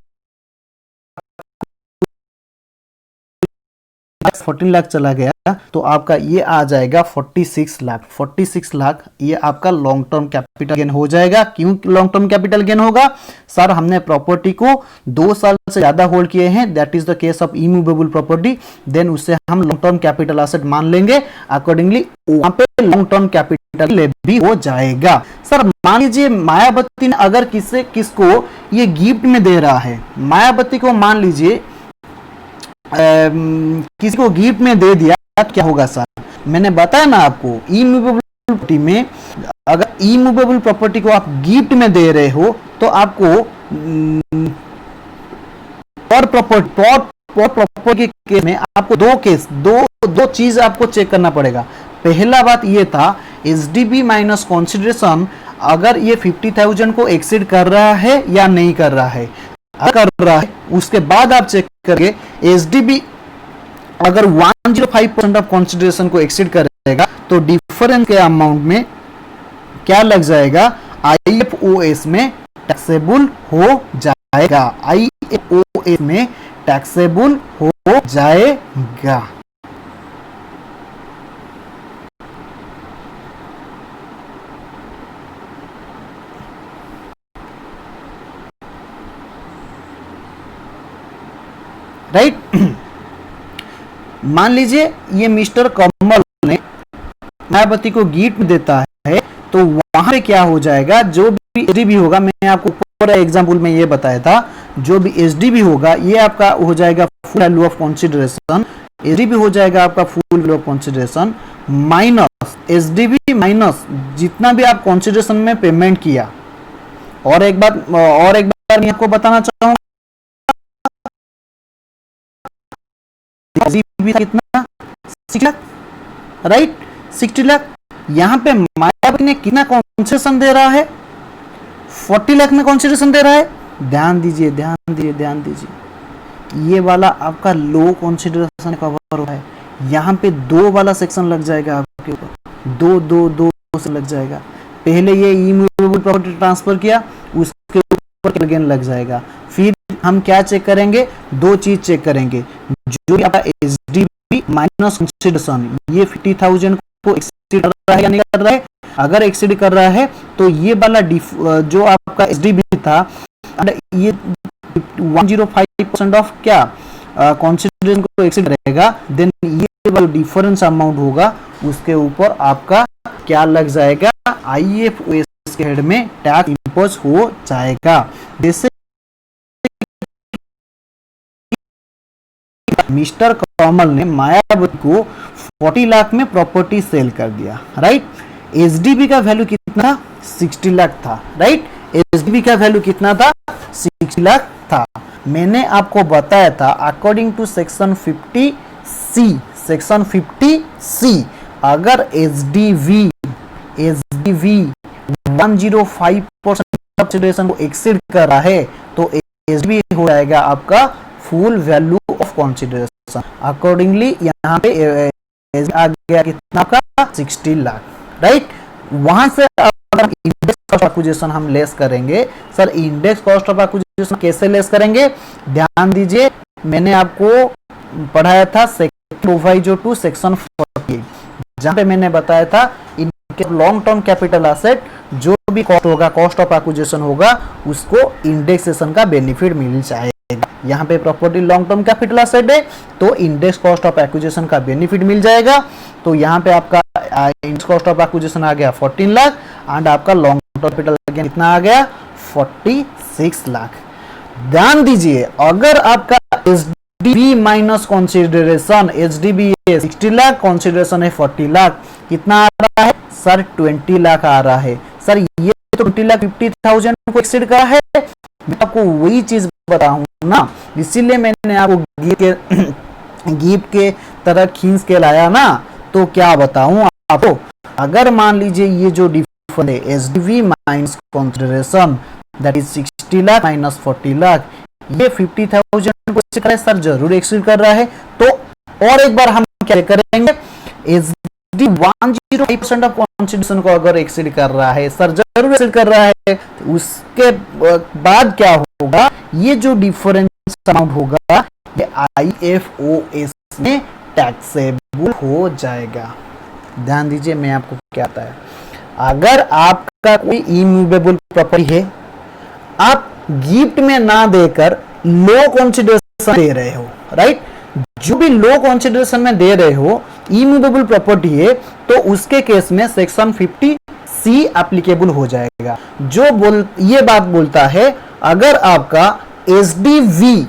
14 लाख चला गया, तो आपका ये आ जाएगा 46 लाख। 46 लाख ये आपका लॉन्ग टर्म कैपिटल गेन हो जाएगा। क्यों लॉन्ग टर्म कैपिटल गेन होगा, सर हमने प्रॉपर्टी को 2 साल से ज्यादा होल्ड किए हैं, that is the case of immovable property, then उससे हम लॉन्ग टर्म कैपिटल एसेट मान लेंगे, अकॉर्डिंगली वहां पे लॉन्ग टर्म कैपिटल भी हो जाएगा। सर मान लीजिए मायावती ने अगर किसको ये गिफ्ट में दे रहा है, मायावती को मान लीजिए किसी को गिफ्ट में दे दिया, क्या होगा सर, मैंने बताया ना आपको, इमूवेबल प्रॉपर्टी में अगर इमूवेबल प्रॉपर्टी को आप गिफ्ट में दे रहे हो तो आपको पर प्रॉपर्टी के केस में आपको दो चीज आपको चेक करना पड़ेगा। पहला बात ये था एसडीबी माइनस कंसीडरेशन, अगर ये 50,000 को एक्सीड कर रहा है या नहीं कर रहा है, कर रहा है उसके बाद आप चेक करेंगे एसडीबी अगर 105% ऑफ कंसीडरेशन को एक्सीड करेगा तो डिफरेंस के अमाउंट में क्या लग जाएगा, आईएफओएस में टैक्सेबल हो जाएगा, आईएफओएस में टैक्सेबल हो जाएगा। राइट मान लीजिए ये मिस्टर कमल ने मायावती को गिफ्ट देता है, तो वहां पे क्या हो जाएगा, जो भी एसडीबी होगा, मैं आपको पूरा एग्जांपल में ये बताया था, जो भी एसडीबी होगा ये आपका हो जाएगा full value of consideration, SDB हो जाएगा आपका full value of consideration minus SDB minus जितना भी आप कंसीडरेशन में पेमेंट किया। और एक बार मैं आपको बताना चाहूंगा, कितना 60 लाख, राइट 60 लाख। यहां पे मायावती ने कितना कंसेशन दे रहा है, 40 लाख में कंसीडरेशन दे रहा है। ध्यान दीजिए ध्यान दीजिए ध्यान दीजिए, ये वाला आपका लो कंसीडरेशन कवर हुआ है, यहाँ पे 2 वाला सेक्शन लग जाएगा आपके ऊपर, 2 से लग जाएगा। पहले ये इमूवेबल प्रॉपर्टी ट्रांसफर किया, उसके ऊपर गेन लग जाएगा। फिर हम क्या चेक करेंगे, 2 चीज चेक करेंगे, जो आपका एसडीबी माइनस कंसीडरेशन, ये 50,000 को एक्सीड कर रहा है या नहीं कर रहा है। अगर एक्सीड कर रहा है तो ये वाला जो आपका एसडीबी था, ये 105% ऑफ क्या कंसीडरेशन को एक्सीड करेगा, देन ये वाला डिफरेंस अमाउंट होगा, उसके ऊपर आपका क्या लग जाएगा, आईएफओएस के हेड में टैक्स इंपोज हो जाएगा। जैसे मिस्टर कमल ने मायावती को 40 लाख में प्रॉपर्टी सेल कर दिया, राइट। एसडीबी का वैल्यू कितना, 60 लाख था, राइट। एसडीबी का वैल्यू कितना था, 60 लाख था। मैंने आपको बताया था according to section 50C, section 50C, अगर एसडीवी 105% कंसीडरेशन को एक्सीड कर रहा है तो एसडीवी हो जाएगा आपका full value of consideration. Accordingly यहाँ पे आ गया कितना का, 60 लाख, राइट। वहां से अगर इंडेक्स कॉस्ट ऑफ एक्विजिशन हम लेस करेंगे, sir index cost of acquisition कैसे लेस करेंगे, ध्यान दीजिए, मैंने आपको पढ़ाया था सेक्शन 252 सेक्शन 48, जहां पे मैंने बताया था इनके लॉन्ग टर्म कैपिटल एसेट जो भी कॉस्ट होगा, कॉस्ट ऑफ एक्विजिशन होगा, उसको इंडेक्सेशन का बेनिफिट मिल जाएगा। यहाँ पे property long term capital asset है तो इंडेक्स कॉस्ट ऑफ एक्विजिशन का बेनिफिट मिल जाएगा। तो यहाँ पे आपका इंडेक्स कॉस्ट ऑफ एक्विजिशन आ गया 14 लाख एंड आपका लॉन्ग टर्म कैपिटल कितना आ गया, 46 लाख। ध्यान दीजिए, अगर आपका SDB minus consideration, SDB 60 lakh, consideration है 40 लाख, कितना आ रहा है सर, 20 लाख आ रहा है। सर ये तो 20 लाख 50,000 को एक्सीड करा है, मैं आपको वही चीज बताऊं ना, इसीलिए मैंने आपको गिफ्ट के तरह खींच के लाया ना। तो क्या बताऊं आपको, अगर मान लीजिए ये जो डिफरेंस है SDV minus consideration that is 60 lakh minus 40 lakh, ये 50,000 को एक्सीड कर रहा है, सर जरूर एक्सीड कर रहा है। तो और एक बार हम क्या करेंगे, एसडी 105% ऑफ कंसीडरेशन को अगर एक्सीड कर रहा है, सर जरूर एक्सीड कर रहा है, तो उसके बाद क्या होगा, ये जो डिफरेंस अमाउंट होगा ये आईएफओएस में टैक्सेबल हो जाएगा। ध्यान दीजिए, मैं आपको क्या आता है, अगर आपका कोई इमूवेबल प्रॉपर्टी है, आप गिफ्ट में ना देकर लो कंसीडरेशन दे रहे हो, राइट, जो भी लो कंसीडरेशन में दे रहे हो इमूवेबल प्रॉपर्टी है, तो उसके केस में सेक्शन 50C एप्लीकेबल हो जाएगा। जो ये बात बोलता है, अगर आपका एसडीवी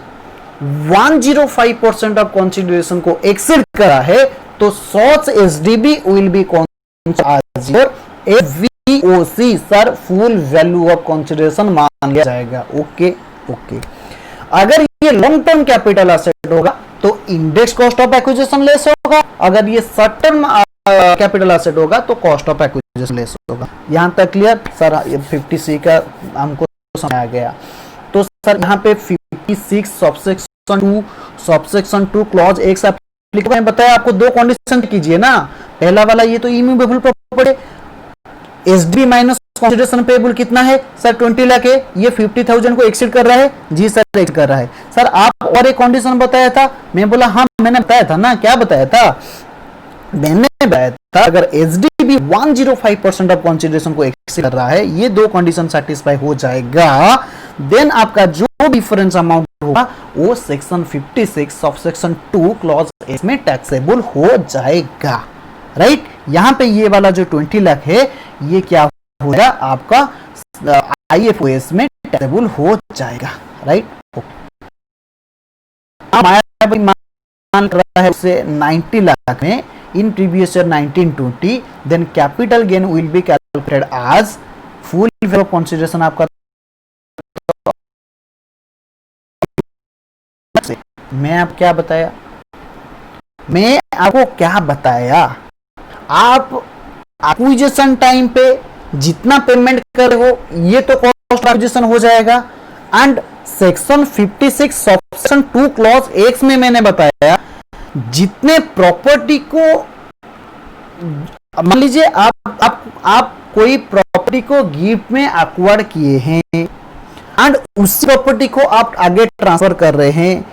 105% ऑफ कंसीडरेशन को एक्सीड करा है तो such SDV will be FVOC, sir full value of consideration मान लिया जाएगा। Okay okay. अगर ये लॉन्ग टर्म कैपिटल एसेट होगा तो index cost of acquisition less होगा, अगर ये शॉर्ट टर्म कैपिटल एसेट होगा तो कॉस्ट ऑफ एक्विजिशन लेस होगा। यहां तक क्लियर सर, 50C का हमको समझ आ गया। तो सर यहाँ पे 56 सबसेक्शन 2 क्लॉज एक एप्लीकेबल है, बताया आपको 2 कंडीशन कीजिए ना। पहला वाला ये तो immovable property, SD minus consideration payable कितना है सर, 20 लाख है, ये 50,000 को एक्सीड कर रहा है, जी सर एक्सीड कर रहा है। सर आप और एक कंडीशन बताया था, मैं बोला हाँ मैंने बताया था ना, क्या बताया था, मैंने बताया था अगर एसडीबी 105% ऑफ कंसीडरेशन को एक्सीड कर रहा है, ये 2 कंडीशन सेटिस्फाई हो जाएगा, देन आपका जो डिफरेंस अमाउंट होगा वो सेक्शन 56 सबसेक्शन 2 क्लॉज एस में टैक्सेबल हो जाएगा, राइट। यहां पे ये वाला जो 20 लाख है ये क्या हो जाएगा, आपका आईएफओएस में टैक्सेबल हो जाएगा, राइट। मान रहा है उसे 90 लाख में in previous year 1920, then capital gain will be calculated as full value of consideration आपका। मैं आप क्या बताया, मैं आपको क्या बताया, आप एक्विजिशन टाइम पे जितना पेमेंट कर हो ये तो कॉस्ट एक्विजिशन हो जाएगा, and section 56 section 2 clause x में मैंने बताया जितने प्रॉपर्टी को, मान लीजिए आप कोई प्रॉपर्टी को गिफ्ट में एक्वायर किए हैं एंड उस प्रॉपर्टी को आप आगे ट्रांसफर कर रहे हैं,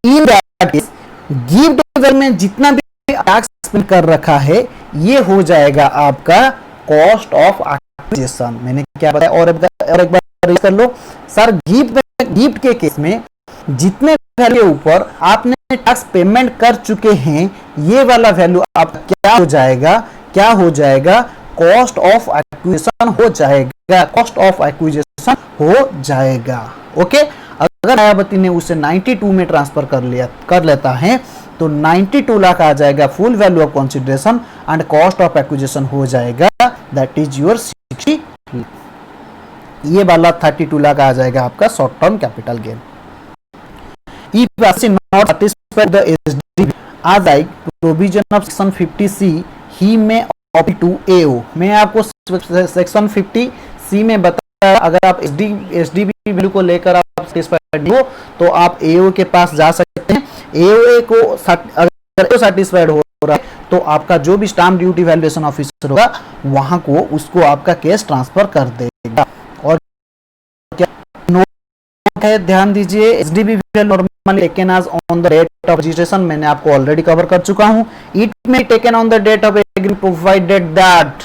इन दैट केस गिफ्ट में जितना भी टैक्स पेमेंट कर रखा है ये हो जाएगा आपका कॉस्ट ऑफ एक्विजिशन। मैंने क्या बताया और एक बार कर लो सर, गिफ्ट के केस में जितने वैल्यू के ऊपर आपने टैक्स पेमेंट कर चुके हैं ये वाला वैल्यू आपका क्या हो जाएगा, कॉस्ट ऑफ एक्विजिशन हो जाएगा, कॉस्ट ऑफ एक्विजिशन हो जाएगा। ओके, अगर मायावती ने उसे 92 में ट्रांसफर कर लेता है तो 92 लाख आ जाएगा full value of consideration and cost of acquisition हो जाएगा दैट इज योर 60। ये वाला 32 लाख आ जाएगा आपका short term capital gain. If not satisfied the SDB as I provision of section 50C he may opt to AO। मैं आपको section 50C में बताया अगर आप SDB वैल्यू को लेकर आप सेटिस्फाइड हो तो आप AO के पास जा सकते हैं। AO को अगर सेटिस्फाइड हो रहा है तो आपका जो भी स्टाम्प ड्यूटी वैल्यूएशन ऑफिसर होगा वहां को उसको आपका केस ट्रांसफर कर देगा। और क्या नोट है, ध्यान दीजिए, SDB normally taken as on the date of registration, मैंने आपको ऑलरेडी कवर कर चुका हूं। It may taken on the date of agreement provided that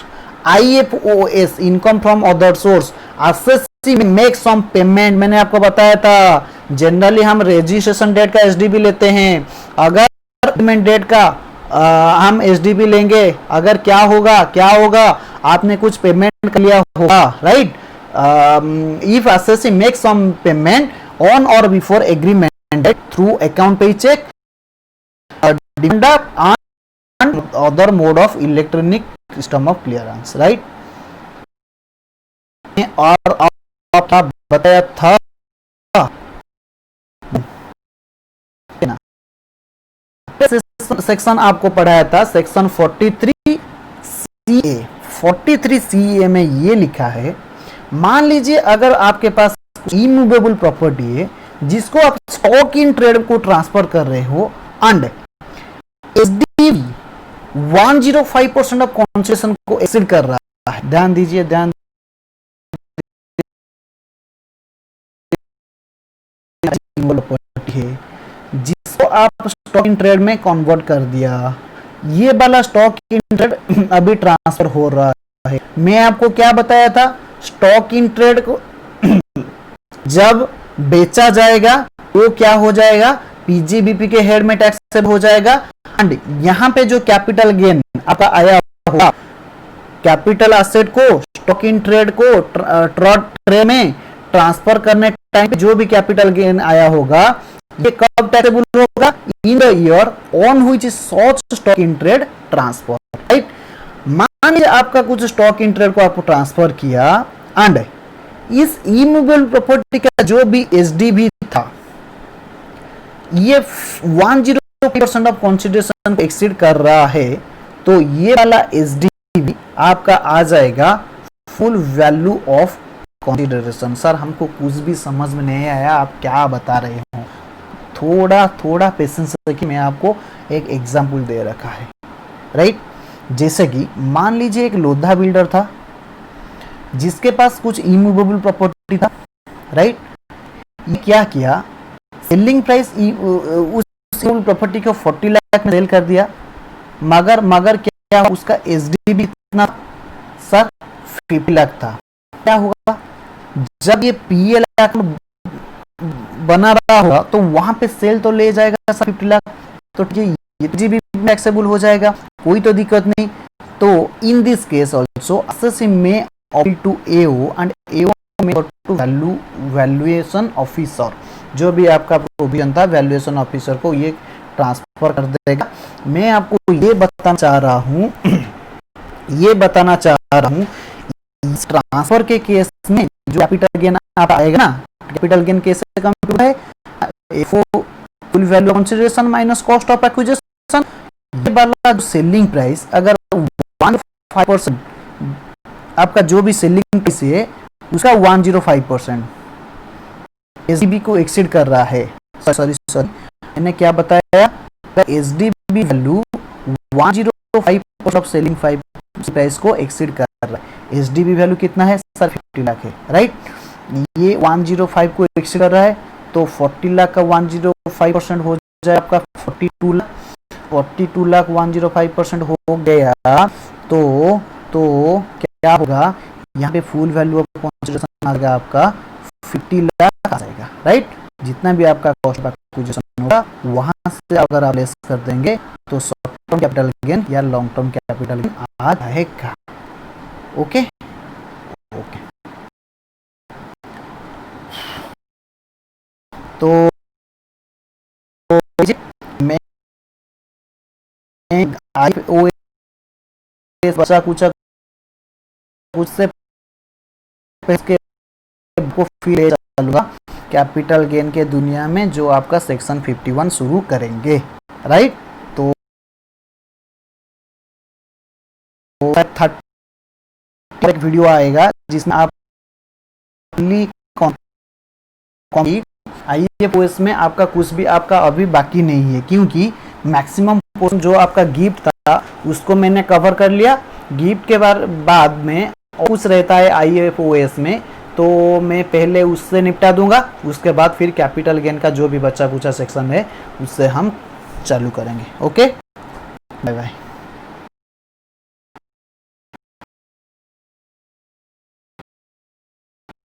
IFOS income from other source assessee make some payment. मैंने आपको बताया था जनरली हम रजिस्ट्रेशन डेट का एसडीबी लेते हैं, अगर पेमेंट डेट का हम एसडीबी लेंगे, अगर क्या होगा आपने कुछ पेमेंट कर लिया होगा, right. If assessee make some payment on और before agreement through account payee cheque and other mode of electronic system of clearance, right। और आपका बताया था सेक्शन आपको पढ़ाया था सेक्शन 43CA। 43CA में ये लिखा है, मान लीजिए अगर आपके पास इमूवेबल प्रॉपर्टी है जिसको आप स्टॉक इन ट्रेड को ट्रांसफर कर रहे हो एंड एसडीबी 105% ऑफ कंसेशन को एक्सीड कर रहा है। ध्यान दीजिए, है जिसको आप स्टॉक इन ट्रेड में कन्वर्ट कर दिया, ये वाला स्टॉक इन ट्रेड अभी ट्रांसफर हो रहा है। मैं आपको क्या बताया था, स्टॉक इन ट्रेड को जब बेचा जाएगा तो क्या हो जाएगा, पीजीबीपी के हेड में टैक्सेबल हो जाएगा एंड यहां पे जो कैपिटल गेन आपका आया होगा, कैपिटल एसेट को स्टॉक इन ट्रेड को ट्रेड में ट्रांसफर करने टाइम पे जो भी कैपिटल गेन आया होगा ये कब टैक्सेबल होगा, इन the year on which such stock in trade transfer, right. मान लीजिए आपका कुछ स्टॉक इन ट्रेड को आपको ट्रांसफर किया एंड इस इमूवेबल प्रॉपर्टी का जो भी एसडीबी था ये 105% ऑफ कंसीडरेशन को एक्सीड कर रहा है तो ये वाला एसडीबी आपका आ जाएगा full value of consideration. Sir हमको कुछ भी समझ में नहीं आया, आप क्या बता रहे हो, थोड़ा पेशेंस रखिए, मैं आपको एक एग्जांपल दे रखा है, राइट। जैसे कि मान लीजिए एक लोधा बिल्डर था जिसके पास कुछ इमूवेबल प्रॉपर्टी था, राइट। ये क्या किया, सेलिंग प्राइस उस प्रॉपर्टी को 40 लाख में सेल कर दिया, मगर क्या उसका एसडीबी कितना सर 50 लाख था। क्या होगा, जब ये पीएल बना रहा होगा तो वहां पे सेल तो ले जाएगा सर 50 लाख, तो ये जीबी टैक्सेबल हो जाएगा, कोई तो दिक्कत नहीं। तो in this case also assessee में opt to AO and AO में to वैल्यूएशन ऑफिसर, जो भी आपका प्रोविजन था वैल्यूएशन ऑफिसर को ये ट्रांसफर कर देगा। मैं आपको ये बताना चाह रहा हूँ इस ट्रांसफर के केस में जो कैपिटल गेन आप आएगा ना, कैपिटल गेन कैसे कंप्यूट है, FO full value consideration minus cost of acquisition, ये वाला जो सेलिंग प्राइस अगर 105% आपका जो भी सेलिंग प्राइस है उसका 105% एसडीबी को एक्सीड कर रहा है। सॉरी मैंने क्या बताया, आपका SDB value 105% of selling price को एक्सीड कर रहा है। एसडीबी वैल्यू कितना है सर 50 लाख है, राइट। ये 105 को एक्सीड कर रहा है तो 40 लाख का 105% हो जाए आपका 42 लाख। 42 लाख 105% हो गया तो क्या होगा, यहाँ पे फुल वैल्यू ऑफ कंसिडरेशन आ जाएगा आपका 50 लाख आ जाएगा, राइट। जितना भी आपका कॉस्ट ऑफ एक्विजिशन होगा वहां से अगर आप लेस कर देंगे तो शॉर्ट टर्म कैपिटल गेन या लॉन्ग टर्म कैपिटल गेन आ जाएगा। ओके ओके, तो मैं बचा कुछ से को फिर चलूंगा कैपिटल गेन के दुनिया में जो आपका सेक्शन 51 शुरू करेंगे, राइट। तो 30 एक वीडियो आएगा जिसमें आप IAS में आपका कुछ भी आपका अभी बाकी नहीं है, क्योंकि मैक्सिमम पोर्शन जो आपका गिफ्ट था उसको मैंने कवर कर लिया। गिफ्ट के बाद में कुछ रहता है IAS में, तो मैं पहले उससे निपटा दूंगा, उसके बाद फिर कैपिटल गेन का जो भी बचा कुचा सेक्शन है उससे हम चालू करेंगे। Okay, bye bye.